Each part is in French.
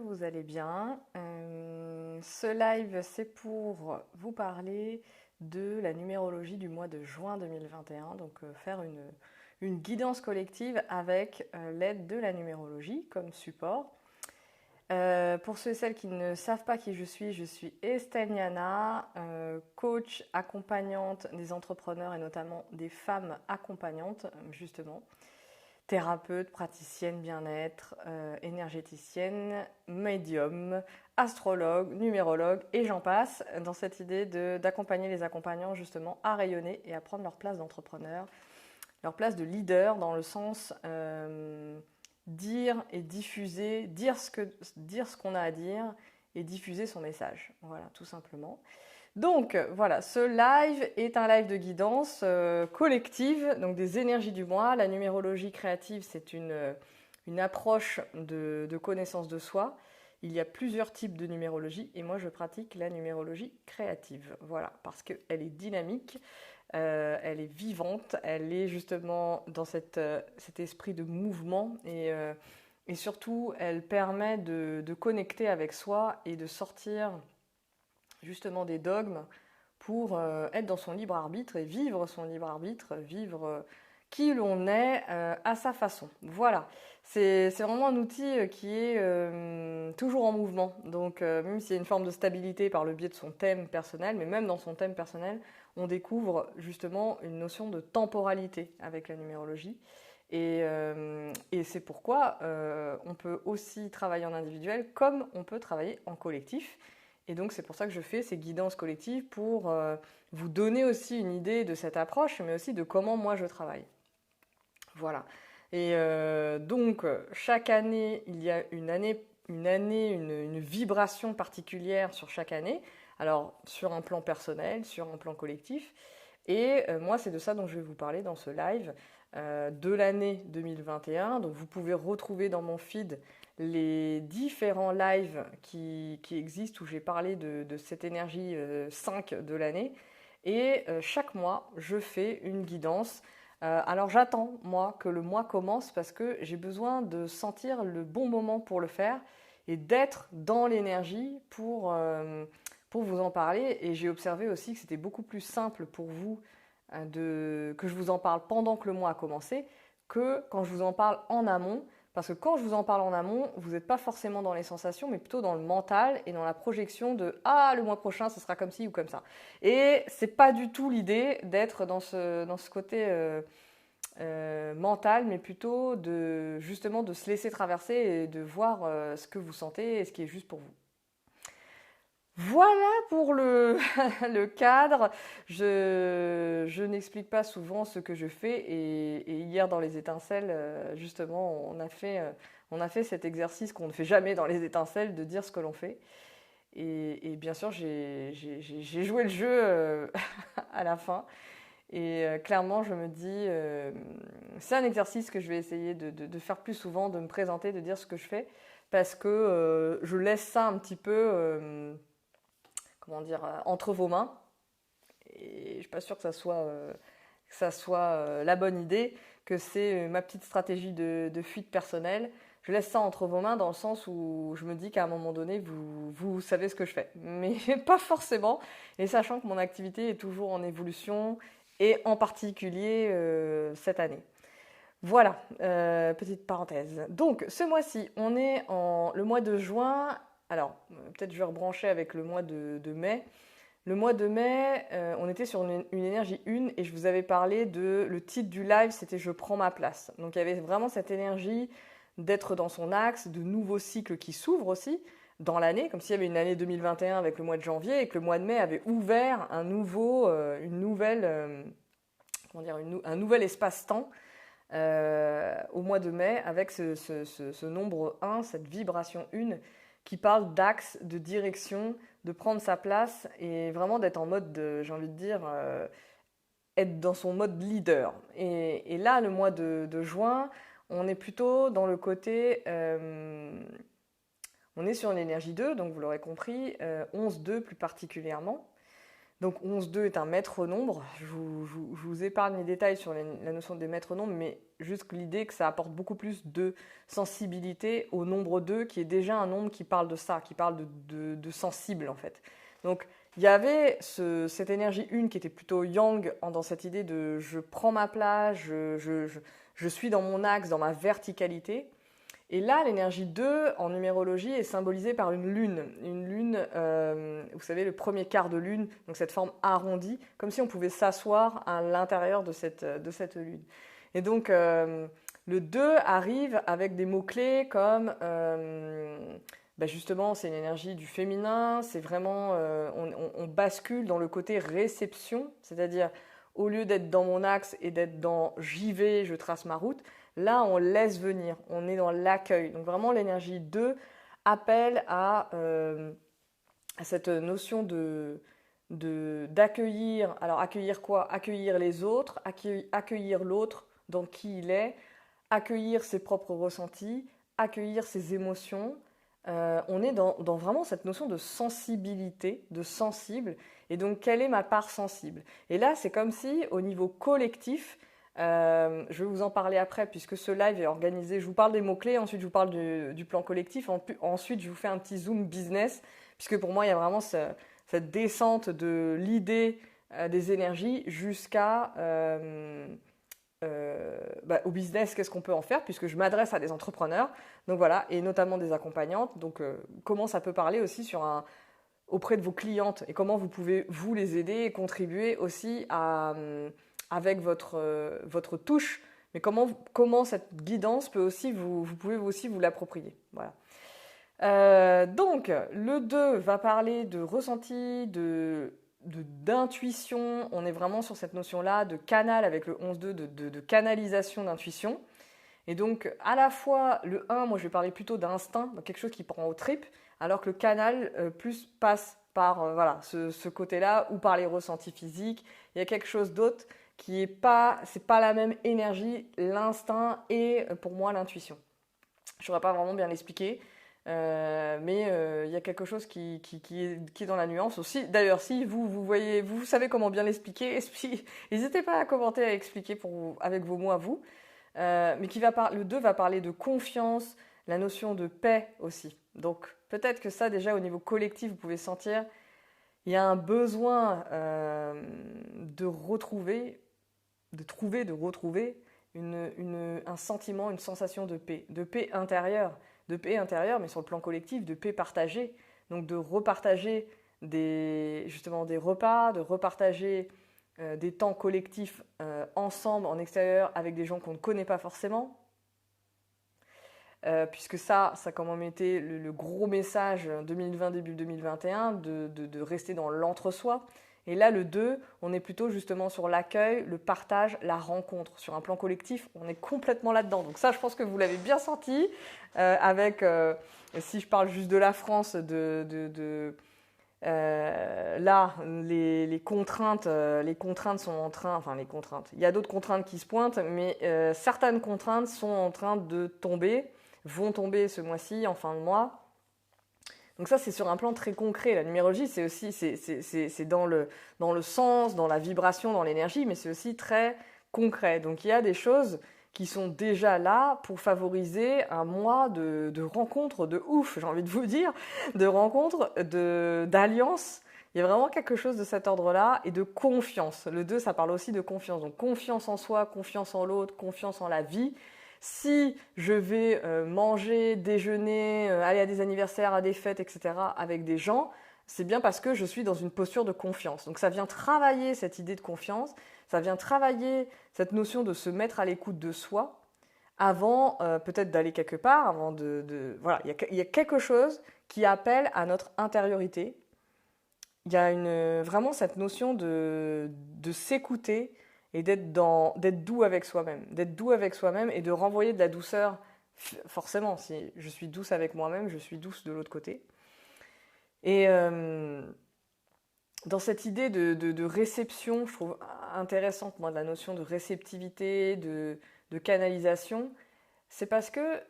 vous allez bien. Ce live, c'est pour vous parler de la numérologie du mois de juin 2021, donc faire une guidance collective avec l'aide de la numérologie comme support. Pour ceux et celles qui ne savent pas qui je suis Estelle Niana, coach accompagnante des entrepreneurs et notamment des femmes accompagnantes, justement. Thérapeute, praticienne bien-être, énergéticienne, médium, astrologue, numérologue et j'en passe, dans cette idée d'accompagner les accompagnants justement à rayonner et à prendre leur place d'entrepreneur, leur place de leader dans le sens dire et diffuser, dire ce qu'on a à dire et diffuser son message. Voilà, tout simplement. Donc voilà, ce live est un live de guidance collective, donc des énergies du mois. La numérologie créative, c'est une approche de connaissance de soi. Il y a plusieurs types de numérologie et moi je pratique la numérologie créative. Voilà, parce qu'elle est dynamique, elle est vivante, elle est justement dans cet esprit de mouvement et surtout elle permet de connecter avec soi et de sortir justement des dogmes pour être dans son libre arbitre et vivre son libre arbitre, vivre qui l'on est à sa façon. Voilà, c'est vraiment un outil qui est toujours en mouvement. Donc même s'il y a une forme de stabilité par le biais de son thème personnel, mais même dans son thème personnel, on découvre justement une notion de temporalité avec la numérologie. Et c'est pourquoi on peut aussi travailler en individuel comme on peut travailler en collectif. Et donc c'est pour ça que je fais ces guidances collectives pour vous donner aussi une idée de cette approche, mais aussi de comment moi je travaille. Voilà. Et donc chaque année, il y a une vibration particulière sur chaque année. Alors sur un plan personnel, sur un plan collectif. Et moi, c'est de ça dont je vais vous parler dans ce live de l'année 2021. Donc vous pouvez retrouver dans mon feed les différents lives qui existent où j'ai parlé de cette énergie 5 de l'année. Et chaque mois, je fais une guidance. Alors j'attends, moi, que le mois commence parce que j'ai besoin de sentir le bon moment pour le faire et d'être dans l'énergie pour vous en parler. Et j'ai observé aussi que c'était beaucoup plus simple pour vous que je vous en parle pendant que le mois a commencé que quand je vous en parle en amont. Parce que quand je vous en parle en amont, vous n'êtes pas forcément dans les sensations, mais plutôt dans le mental et dans la projection de « Ah, le mois prochain, ce sera comme ci ou comme ça ». Et c'est pas du tout l'idée d'être dans ce côté mental, mais plutôt justement de se laisser traverser et de voir ce que vous sentez et ce qui est juste pour vous. Voilà pour le cadre. Je n'explique pas souvent ce que je fais et hier dans les étincelles, justement, on a fait cet exercice qu'on ne fait jamais dans les étincelles de dire ce que l'on fait. Et bien sûr, j'ai joué le jeu à la fin. Et clairement, je me dis, c'est un exercice que je vais essayer de faire plus souvent, de me présenter, de dire ce que je fais, parce que je laisse ça un petit peu comment dire, entre vos mains. Et je ne suis pas sûre que ça soit la bonne idée, que c'est ma petite stratégie de fuite personnelle. Je laisse ça entre vos mains dans le sens où je me dis qu'à un moment donné, vous savez ce que je fais. Mais pas forcément. Et sachant que mon activité est toujours en évolution, et en particulier cette année. Voilà, petite parenthèse. Donc, ce mois-ci, on est le mois de juin. Alors, peut-être je vais rebrancher avec le mois de mai. Le mois de mai, on était sur une énergie 1 et je vous avais parlé le titre du live, c'était « Je prends ma place ». Donc, il y avait vraiment cette énergie d'être dans son axe, de nouveaux cycles qui s'ouvrent aussi dans l'année, comme s'il y avait une année 2021 avec le mois de janvier et que le mois de mai avait ouvert un nouvel espace-temps au mois de mai avec ce nombre 1, cette vibration 1 qui parle d'axe, de direction, de prendre sa place et vraiment d'être en mode, j'ai envie de dire, être dans son mode leader. Et là, le mois de juin, on est plutôt dans le côté, on est sur l'énergie 2, donc vous l'aurez compris, 11-2 plus particulièrement. Donc 11-2 est un maître nombre. Je vous épargne les détails sur la notion des maîtres nombres, mais juste l'idée que ça apporte beaucoup plus de sensibilité au nombre 2, qui est déjà un nombre qui parle de ça, qui parle de sensible en fait. Donc il y avait cette énergie 1 qui était plutôt yang dans cette idée de je prends ma place, je suis dans mon axe, dans ma verticalité. Et là, l'énergie 2 en numérologie est symbolisée par une lune. Une lune, vous savez, le premier quart de lune, donc cette forme arrondie, comme si on pouvait s'asseoir à l'intérieur de cette lune. Et donc, le 2 arrive avec des mots-clés comme, justement, c'est une énergie du féminin, c'est vraiment, on bascule dans le côté réception, c'est-à-dire, au lieu d'être dans mon axe et d'être dans j'y vais, je trace ma route, là, on laisse venir, on est dans l'accueil. Donc vraiment, l'énergie 2 appelle à cette notion d'accueillir. Alors, accueillir quoi? Accueillir les autres, accueillir l'autre dans qui il est, accueillir ses propres ressentis, accueillir ses émotions. On est dans vraiment cette notion de sensibilité, de sensible. Et donc, quelle est ma part sensible? Et là, c'est comme si, au niveau collectif, je vais vous en parler après puisque ce live est organisé. Je vous parle des mots-clés, ensuite je vous parle du plan collectif, ensuite je vous fais un petit zoom business puisque pour moi il y a vraiment cette descente de l'idée des énergies jusqu'à au business, qu'est-ce qu'on peut en faire puisque je m'adresse à des entrepreneurs, donc voilà, et notamment des accompagnantes. Donc comment ça peut parler aussi auprès de vos clientes et comment vous pouvez vous les aider et contribuer aussi avec votre touche, mais comment cette guidance peut aussi, vous pouvez aussi vous l'approprier. Voilà. Donc, le 2 va parler de ressenti, d'intuition. On est vraiment sur cette notion-là de canal avec le 11-2, de canalisation d'intuition. Et donc, à la fois, le 1, moi je vais parler plutôt d'instinct, quelque chose qui prend aux tripes, alors que le canal plus passe par voilà, ce côté-là ou par les ressentis physiques. Il y a quelque chose d'autre qui est pas, c'est pas la même énergie, l'instinct et pour moi l'intuition. Je ne saurais pas vraiment bien l'expliquer, mais il y a quelque chose qui est dans la nuance aussi. D'ailleurs, si vous voyez, vous savez comment bien l'expliquer, n'hésitez pas à commenter, à expliquer avec vos mots à vous. Mais le 2 va parler de confiance, la notion de paix aussi. Donc peut-être que ça déjà au niveau collectif, vous pouvez sentir, il y a un besoin de retrouver un sentiment, une sensation de paix intérieure, mais sur le plan collectif, de paix partagée. Donc de repartager justement des repas, de repartager des temps collectifs ensemble, en extérieur, avec des gens qu'on ne connaît pas forcément. Puisque ça comme on mettait le gros message 2020, début 2021, de rester dans l'entre-soi. Et là, le 2, on est plutôt justement sur l'accueil, le partage, la rencontre. Sur un plan collectif, on est complètement là-dedans. Donc ça, je pense que vous l'avez bien senti avec, si je parle juste de la France, là, les contraintes sont en train, enfin les contraintes, il y a d'autres contraintes qui se pointent, mais certaines contraintes sont en train de tomber, vont tomber ce mois-ci, en fin de mois. Donc ça, c'est sur un plan très concret. La numérologie, c'est aussi c'est dans le sens, dans la vibration, dans l'énergie, mais c'est aussi très concret. Donc il y a des choses qui sont déjà là pour favoriser un mois de rencontres de ouf, j'ai envie de vous dire, de rencontres, d'alliances. Il y a vraiment quelque chose de cet ordre-là et de confiance. Le 2, ça parle aussi de confiance. Donc confiance en soi, confiance en l'autre, confiance en la vie. Si je vais manger, déjeuner, aller à des anniversaires, à des fêtes, etc. avec des gens, c'est bien parce que je suis dans une posture de confiance. Donc ça vient travailler cette idée de confiance, ça vient travailler cette notion de se mettre à l'écoute de soi avant peut-être d'aller quelque part, avant voilà, il y a quelque chose qui appelle à notre intériorité. Il y a vraiment cette notion de s'écouter et d'être doux avec soi-même. D'être doux avec soi-même et de renvoyer de la douceur. Forcément, si je suis douce avec moi-même, je suis douce de l'autre côté. Et dans cette idée de réception, je trouve intéressante, moi, de la notion de réceptivité, de canalisation, c'est parce que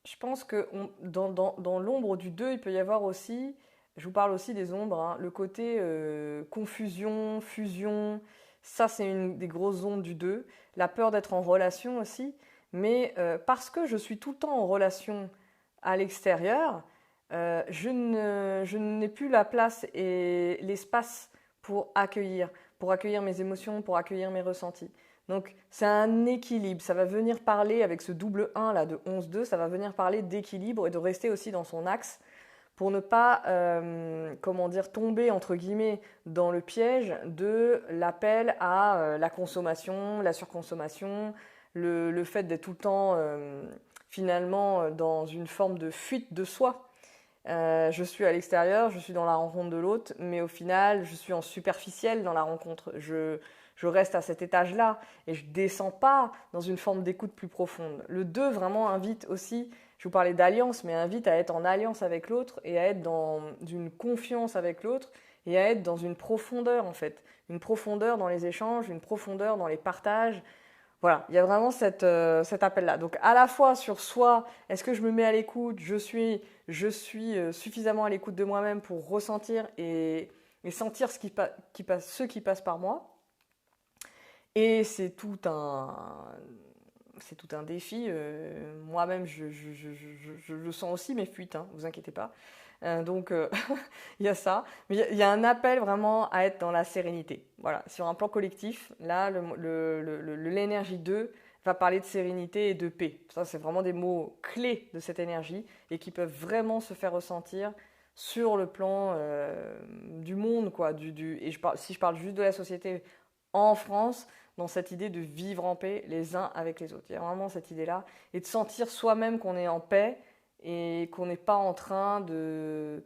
je pense que dans l'ombre du 2, il peut y avoir aussi je vous parle aussi des ombres, hein. Le côté confusion, fusion, ça c'est une des grosses ombres du 2. La peur d'être en relation aussi, mais parce que je suis tout le temps en relation à l'extérieur, je n'ai plus la place et l'espace pour accueillir mes émotions, pour accueillir mes ressentis. Donc c'est un équilibre, ça va venir parler avec ce double 1 là de 11-2, ça va venir parler d'équilibre et de rester aussi dans son axe pour ne pas, comment dire, tomber entre guillemets dans le piège de l'appel à la consommation, la surconsommation, le fait d'être tout le temps finalement dans une forme de fuite de soi. Je suis à l'extérieur, je suis dans la rencontre de l'autre, mais au final, je suis en superficiel dans la rencontre. Je reste à cet étage-là et je ne descends pas dans une forme d'écoute plus profonde. Le 2 vraiment invite aussi, je vous parlais d'alliance, mais invite à être en alliance avec l'autre et à être dans une confiance avec l'autre et à être dans une profondeur en fait. Une profondeur dans les échanges, une profondeur dans les partages. Voilà, il y a vraiment cet appel-là. Donc à la fois sur soi, est-ce que je me mets à l'écoute, je suis suffisamment à l'écoute de moi-même pour ressentir et sentir ce qui passe par moi. Et c'est tout un défi. Moi-même, je le sens aussi, mes fuites, hein, vous inquiétez pas. Donc, il y a ça. Mais il y a un appel vraiment à être dans la sérénité. Voilà, sur un plan collectif, là, l'énergie 2 va parler de sérénité et de paix. Ça, c'est vraiment des mots clés de cette énergie et qui peuvent vraiment se faire ressentir sur le plan du monde, quoi. Si je parle juste de la société en France, dans cette idée de vivre en paix les uns avec les autres. Il y a vraiment cette idée-là. Et de sentir soi-même qu'on est en paix et qu'on n'est pas en train de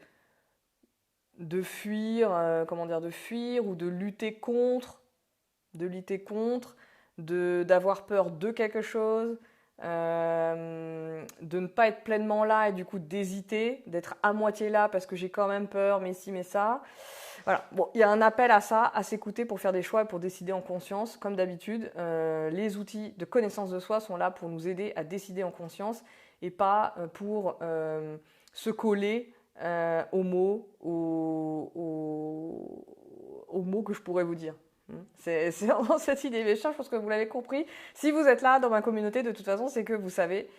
fuir, de fuir ou de lutter contre, d'avoir peur de quelque chose, de ne pas être pleinement là et du coup d'hésiter, d'être à moitié là parce que j'ai quand même peur, mais si, mais ça. Voilà, bon, il y a un appel à ça, à s'écouter pour faire des choix et pour décider en conscience. Comme d'habitude, les outils de connaissance de soi sont là pour nous aider à décider en conscience et pas pour se coller aux mots, aux mots que je pourrais vous dire. C'est vraiment cette idée. Mais je pense que vous l'avez compris. Si vous êtes là dans ma communauté, de toute façon, c'est que vous savez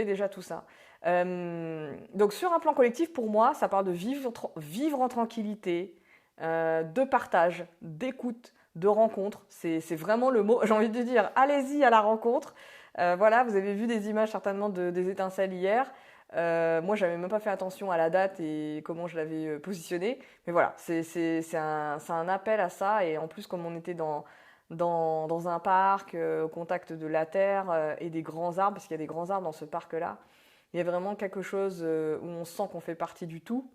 déjà tout ça. Donc sur un plan collectif, pour moi, ça parle de vivre en tranquillité, de partage, d'écoute, de rencontre. C'est vraiment le mot. J'ai envie de dire, allez-y à la rencontre. Voilà, vous avez vu des images certainement des étincelles hier. Moi, j'avais même pas fait attention à la date et comment je l'avais positionné. Mais voilà, c'est un appel à ça. Et en plus, comme on était dans un parc, au contact de la terre et des grands arbres, parce qu'il y a des grands arbres dans ce parc-là, il y a vraiment quelque chose où on sent qu'on fait partie du tout.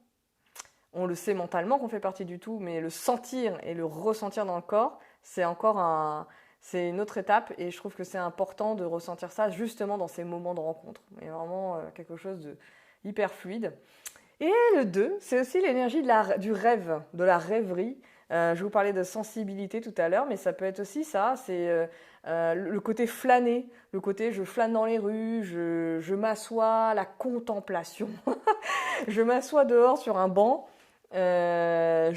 On le sait mentalement qu'on fait partie du tout, mais le sentir et le ressentir dans le corps, c'est une autre étape et je trouve que c'est important de ressentir ça justement dans ces moments de rencontre. Il y a vraiment quelque chose de hyper fluide. Et le 2, c'est aussi l'énergie du rêve, de la rêverie. Je vous parlais de sensibilité tout à l'heure, mais ça peut être aussi ça, c'est le côté flâner, le côté je flâne dans les rues, je m'assois, la contemplation. Je m'assois dehors sur un banc, j'enlève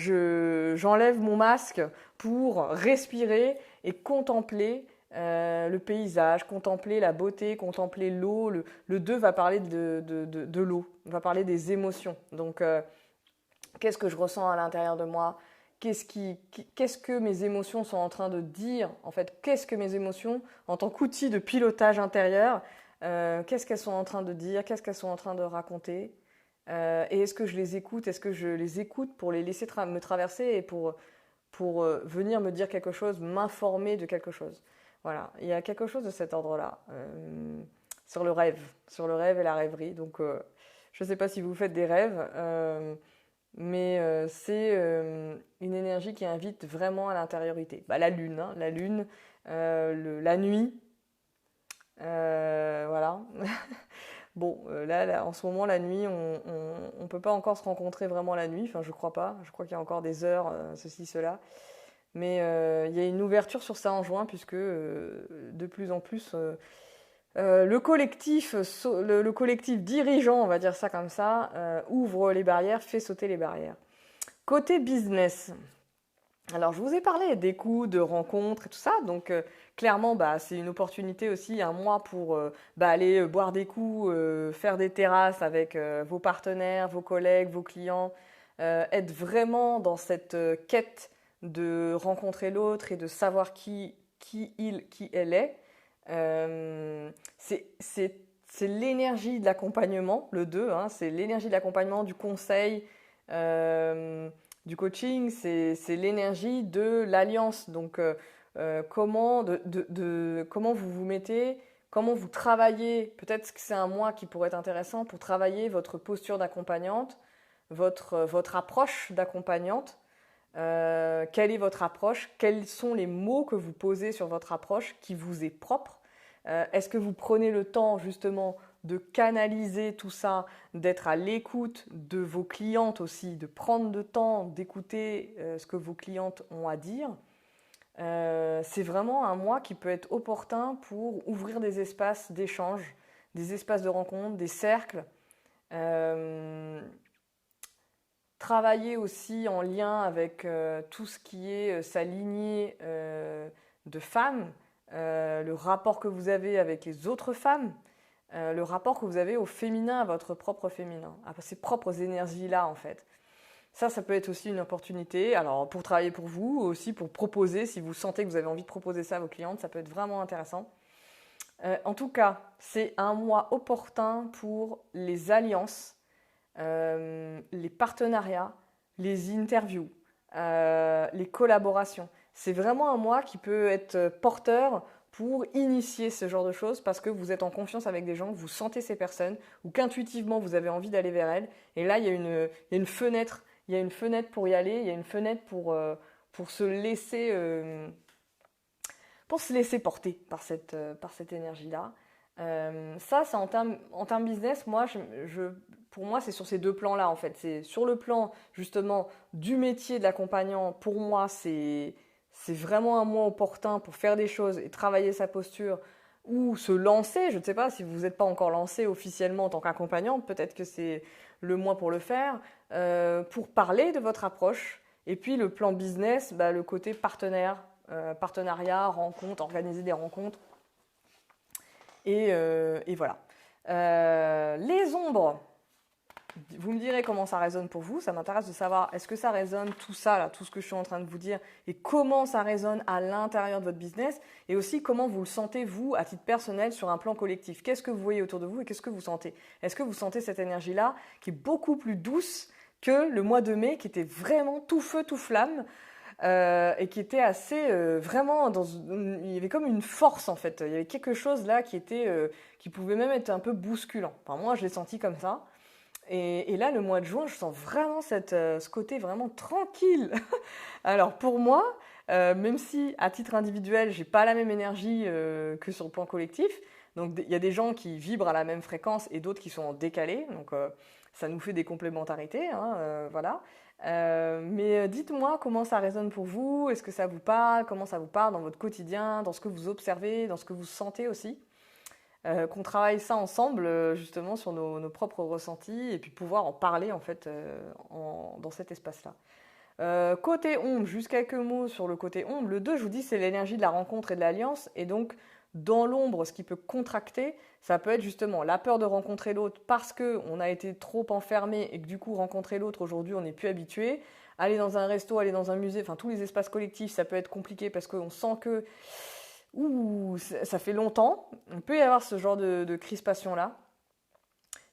mon masque pour respirer et contempler le paysage, contempler la beauté, contempler l'eau. Le 2 va parler de l'eau, va parler des émotions. Donc, qu'est-ce que je ressens à l'intérieur de moi ? Qu'est-ce que mes émotions sont en train de dire ? En fait, qu'est-ce que mes émotions, en tant qu'outil de pilotage intérieur, qu'est-ce qu'elles sont en train de dire ? Qu'est-ce qu'elles sont en train de raconter ? Et est-ce que je les écoute ? Est-ce que je les écoute pour les laisser me traverser et pour venir me dire quelque chose, m'informer de quelque chose ? Voilà, il y a quelque chose de cet ordre-là, sur le rêve et la rêverie. Donc, je ne sais pas si vous faites des rêves, mais c'est une énergie qui invite vraiment à l'intériorité. La lune, hein, la nuit, voilà. Bon, là, en ce moment, la nuit, on ne peut pas encore se rencontrer vraiment la nuit. Enfin, je crois pas. Je crois qu'il y a encore des heures, ceci, cela. Mais il y a une ouverture sur ça en juin, puisque de plus en plus, le collectif dirigeant, on va dire ça comme ça, ouvre les barrières, fait sauter les barrières. Côté business, alors je vous ai parlé des coûts, de rencontres et tout ça, donc clairement c'est une opportunité aussi, un mois pour aller boire des coups, faire des terrasses avec vos partenaires, vos collègues, vos clients, être vraiment dans cette quête de rencontrer l'autre et de savoir qui elle est. C'est l'énergie de l'accompagnement, le 2, hein, c'est l'énergie de l'accompagnement, du conseil, du coaching, c'est l'énergie de l'alliance. Donc, comment vous vous mettez, comment vous travaillez, peut-être que c'est un mois qui pourrait être intéressant pour travailler votre posture d'accompagnante, votre approche d'accompagnante. Quelle est votre approche? Quels sont les mots que vous posez sur votre approche qui vous est propre? Est-ce que vous prenez le temps justement de canaliser tout ça, d'être à l'écoute de vos clientes aussi, de prendre le temps d'écouter ce que vos clientes ont à dire? C'est vraiment un mois qui peut être opportun pour ouvrir des espaces d'échange, des espaces de rencontre, des cercles. Travailler aussi en lien avec tout ce qui est sa lignée de femmes, le rapport que vous avez avec les autres femmes, le rapport que vous avez au féminin, à votre propre féminin, à ces propres énergies-là en fait. Ça peut être aussi une opportunité, alors pour travailler pour vous, aussi pour proposer, si vous sentez que vous avez envie de proposer ça à vos clientes, ça peut être vraiment intéressant. En tout cas, c'est un mois opportun pour les alliances, les partenariats, les interviews, les collaborations. C'est vraiment un mois qui peut être porteur pour initier ce genre de choses parce que vous êtes en confiance avec des gens, vous sentez ces personnes ou qu'intuitivement vous avez envie d'aller vers elles. Et là, il y a une fenêtre. Il y a une fenêtre pour y aller, il y a une fenêtre pour se laisser porter par cette énergie-là. Ça, c'est en termes business, pour moi, c'est sur ces deux plans-là, en fait. C'est sur le plan, justement, du métier de l'accompagnant. Pour moi, c'est vraiment un mois opportun pour faire des choses et travailler sa posture ou se lancer. Je ne sais pas si vous n'êtes pas encore lancé officiellement en tant qu'accompagnant. Peut-être que c'est le mois pour le faire. Pour parler de votre approche. Et puis, le plan business, le côté partenariat, rencontre, organiser des rencontres. Et voilà. Les ombres, vous me direz comment ça résonne pour vous. Ça m'intéresse de savoir, est-ce que ça résonne tout ça, là, tout ce que je suis en train de vous dire, et comment ça résonne à l'intérieur de votre business, et aussi comment vous le sentez, vous, à titre personnel, sur un plan collectif. Qu'est-ce que vous voyez autour de vous et qu'est-ce que vous sentez? Est-ce que vous sentez cette énergie-là qui est beaucoup plus douce que le mois de mai, qui était vraiment tout feu, tout flamme, et qui était assez vraiment il y avait comme une force en fait, il y avait quelque chose là qui pouvait même être un peu bousculant. Enfin, moi je l'ai senti comme ça. Et là, le mois de juin, je sens vraiment ce côté vraiment tranquille. Alors pour moi, même si à titre individuel, j'ai pas la même énergie que sur le plan collectif, donc il y a des gens qui vibrent à la même fréquence et d'autres qui sont en décalé, donc ça nous fait des complémentarités, hein, voilà. Mais dites-moi comment ça résonne pour vous, est-ce que ça vous parle, comment ça vous parle dans votre quotidien, dans ce que vous observez, dans ce que vous sentez aussi. Qu'on travaille ça ensemble justement sur nos propres ressentis et puis pouvoir en parler en fait dans cet espace-là. Côté ombre, juste quelques mots sur le côté ombre. Le 2, je vous dis, c'est l'énergie de la rencontre et de l'alliance. Et donc, dans l'ombre, ce qui peut contracter, ça peut être justement la peur de rencontrer l'autre parce qu'on a été trop enfermé et que du coup, rencontrer l'autre, aujourd'hui, on n'est plus habitué. Aller dans un resto, aller dans un musée, enfin tous les espaces collectifs, ça peut être compliqué parce qu'on sent que ça fait longtemps. On peut y avoir ce genre de crispation-là.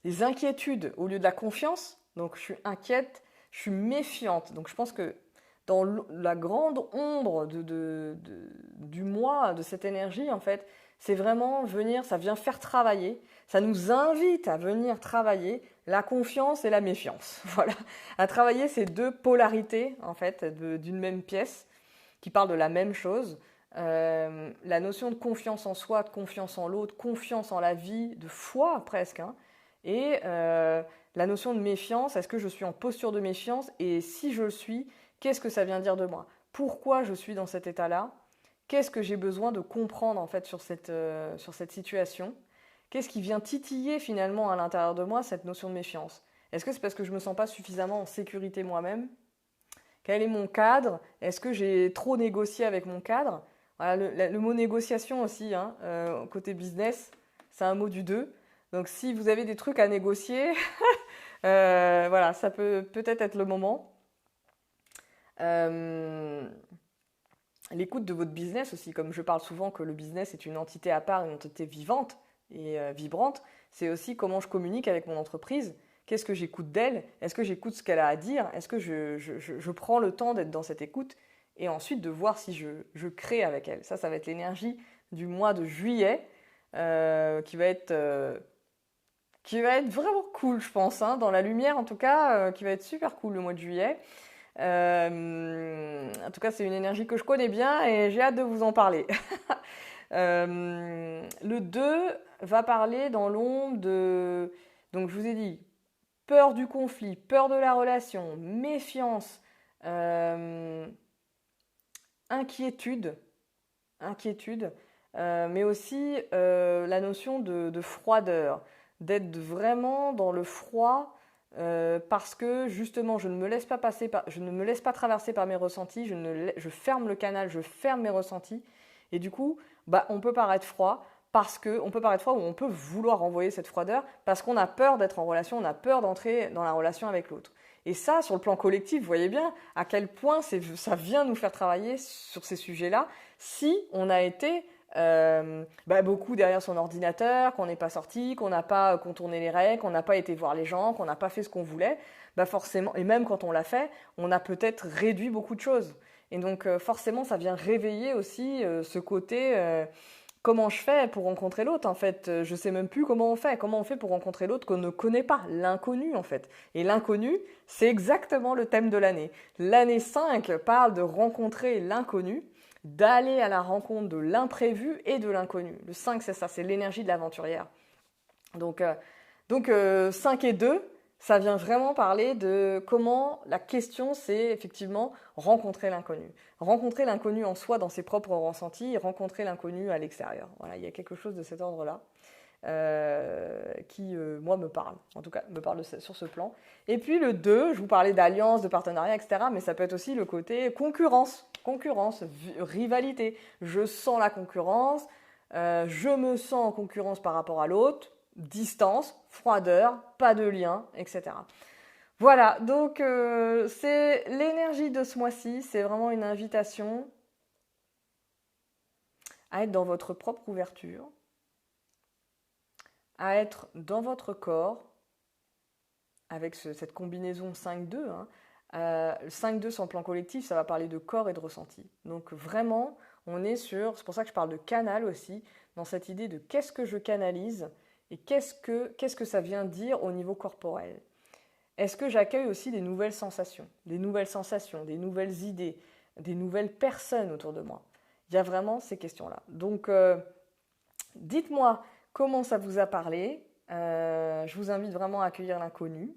Les inquiétudes au lieu de la confiance. Donc, je suis inquiète, je suis méfiante. Donc, je pense que dans la grande ombre du mois, de cette énergie, en fait, c'est vraiment venir, ça vient faire travailler. Ça nous invite à venir travailler la confiance et la méfiance. Voilà. À travailler ces deux polarités, en fait, d'une même pièce qui parlent de la même chose. La notion de confiance en soi, de confiance en l'autre, confiance en la vie, de foi presque, hein, et la notion de méfiance, est-ce que je suis en posture de méfiance et si je le suis, qu'est-ce que ça vient dire de moi? Pourquoi je suis dans cet état-là? Qu'est-ce que j'ai besoin de comprendre en fait sur cette situation? Qu'est-ce qui vient titiller finalement à l'intérieur de moi cette notion de méfiance? Est-ce que c'est parce que je ne me sens pas suffisamment en sécurité moi-même? Quel est mon cadre? Est-ce que j'ai trop négocié avec mon cadre? Voilà, le mot négociation aussi, hein, côté business, c'est un mot du 2. Donc si vous avez des trucs à négocier, voilà, ça peut peut-être être le moment. L'écoute de votre business aussi, comme je parle souvent que le business est une entité à part, une entité vivante et vibrante, c'est aussi comment je communique avec mon entreprise. Qu'est-ce que j'écoute d'elle? Est-ce que j'écoute ce qu'elle a à dire? Est-ce que je prends le temps d'être dans cette écoute? Et ensuite de voir si je crée avec elle. Ça va être l'énergie du mois de juillet qui va être vraiment cool, je pense, hein, dans la lumière en tout cas, qui va être super cool le mois de juillet. En tout cas, c'est une énergie que je connais bien et j'ai hâte de vous en parler. Le 2 va parler dans l'ombre de... Donc, je vous ai dit, peur du conflit, peur de la relation, méfiance, inquiétude, mais aussi la notion de froideur, d'être vraiment dans le froid parce que justement je ne me laisse pas traverser par mes ressentis, je ferme le canal, je ferme mes ressentis et du coup on peut paraître froid ou on peut vouloir envoyer cette froideur parce qu'on a peur d'être en relation, on a peur d'entrer dans la relation avec l'autre. Et ça, sur le plan collectif, vous voyez bien à quel point ça vient nous faire travailler sur ces sujets-là si on a été beaucoup derrière son ordinateur, qu'on n'est pas sorti, qu'on n'a pas contourné les règles, qu'on n'a pas été voir les gens, qu'on n'a pas fait ce qu'on voulait, forcément, et même quand on l'a fait, on a peut-être réduit beaucoup de choses. Et donc forcément, ça vient réveiller aussi ce côté comment je fais pour rencontrer l'autre en fait. Je sais même plus comment on fait pour rencontrer l'autre qu'on ne connaît pas, l'inconnu en fait. Et l'inconnu, c'est exactement le thème de l'année. L'année 5 parle de rencontrer l'inconnu, d'aller à la rencontre de l'imprévu et de l'inconnu. Le 5, c'est ça, c'est l'énergie de l'aventurière. Donc 5 et 2, ça vient vraiment parler de comment la question, c'est effectivement rencontrer l'inconnu. Rencontrer l'inconnu en soi dans ses propres ressentis et rencontrer l'inconnu à l'extérieur. Voilà, il y a quelque chose de cet ordre-là qui, moi, me parle. En tout cas, me parle sur ce plan. Et puis le 2, je vous parlais d'alliance, de partenariat, etc. Mais ça peut être aussi le côté concurrence, rivalité. Je sens la concurrence, je me sens en concurrence par rapport à l'autre, distance, froideur, pas de lien, etc. Voilà, donc c'est l'énergie de ce mois-ci, c'est vraiment une invitation à être dans votre propre ouverture, à être dans votre corps, avec cette combinaison 5-2. Hein. 5-2 sur le plan collectif, ça va parler de corps et de ressenti. Donc vraiment, on est c'est pour ça que je parle de canal aussi, dans cette idée de qu'est-ce que je canalise et qu'est-ce que ça vient dire au niveau corporel. Est-ce que j'accueille aussi des nouvelles sensations, des nouvelles idées, des nouvelles personnes autour de moi? Il y a vraiment ces questions-là. Donc, dites-moi comment ça vous a parlé. Je vous invite vraiment à accueillir l'inconnu.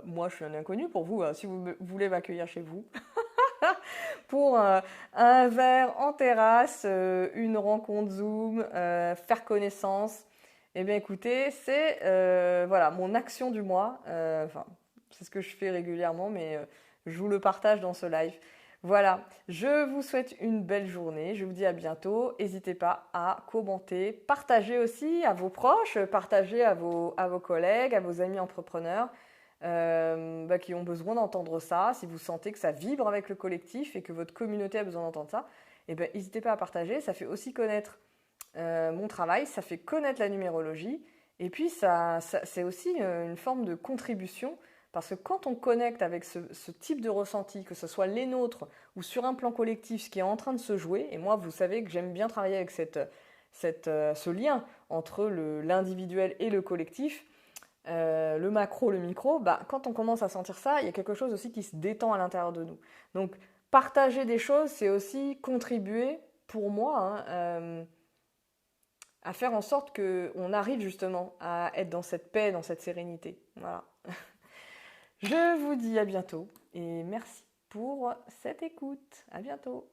Moi, je suis un inconnu pour vous, si vous voulez m'accueillir chez vous. Pour un verre en terrasse, une rencontre Zoom, faire connaissance. Eh bien, écoutez, c'est mon action du mois. C'est ce que je fais régulièrement, mais je vous le partage dans ce live. Voilà, je vous souhaite une belle journée. Je vous dis à bientôt. N'hésitez pas à commenter, partager aussi à vos proches, partager à vos collègues, à vos amis entrepreneurs qui ont besoin d'entendre ça. Si vous sentez que ça vibre avec le collectif et que votre communauté a besoin d'entendre ça, n'hésitez pas à partager. Ça fait aussi connaître mon travail, ça fait connaître la numérologie et puis c'est aussi une forme de contribution parce que quand on connecte avec ce type de ressenti, que ce soit les nôtres ou sur un plan collectif, ce qui est en train de se jouer, et moi vous savez que j'aime bien travailler avec ce lien entre l'individuel et le collectif, le macro, le micro, quand on commence à sentir ça, il y a quelque chose aussi qui se détend à l'intérieur de nous. Donc partager des choses, c'est aussi contribuer pour moi à faire en sorte qu'on arrive justement à être dans cette paix, dans cette sérénité. Voilà. Je vous dis à bientôt et merci pour cette écoute. À bientôt.